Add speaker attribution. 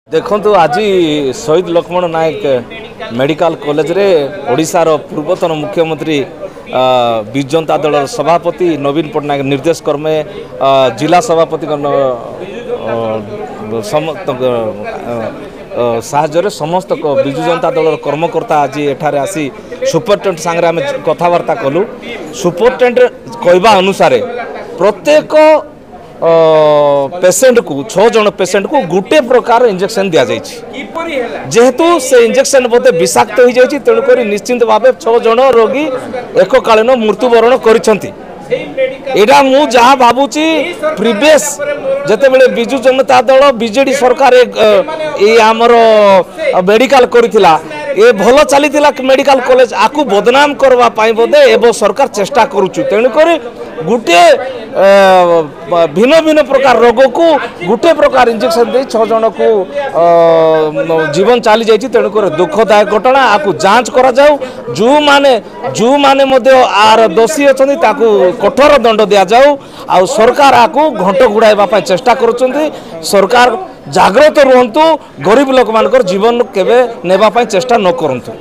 Speaker 1: देखु आज शहीद लक्ष्मण नायक मेडिकल कॉलेज रे ओडिशार पूर्वतन मुख्यमंत्री विजु जनता दल सभापति नवीन पट्टनायक निर्देश क्रमे जिला सभापति साहाय्य समस्त विजु जनता दल कर्मकर्ता आज एठारे आसी सुपरिटेडेंट सांगे आम कथबार्ता कलु। सुपरिटेडेंट कहवा अनुसार प्रत्येक पेसेंट को 6 जन पेसेंट को गोटे प्रकार इंजेक्शन दि जाइए जेहेतु से इंजेक्शन बोधे विषाक्त हो जाए तेणुक निश्चिंत भाव 6 जन रोगी एककालीन मृत्युवरण कर एटा मु जहाँ भावुची प्रीवियस जते बेले विजु जनता दल बीजेडी सरकार ये आमर मेडिकल करिथिला ये भल चली मेडिकल कॉलेज आकु बदनाम करवा पाई बोधे एवं सरकार चेष्टा करुचु तेणुक गोटे भिन्न भिन्न प्रकार रोग को गोटे प्रकार इंजेक्शन दे 6 जन को जीवन चली जाइए तेणुक दुखदायक घटना आपको जांच करा जाऊ जो माने आर दोषी अच्छा कठोर दंड दि जाऊ आ सरकार आपको घंट घुड़ाइबा चेष्टा करुछंती। सरकार जागृत रुहंतु गरीब लोक मानकर जीवन केबे नेबा चेष्टा न करंतु।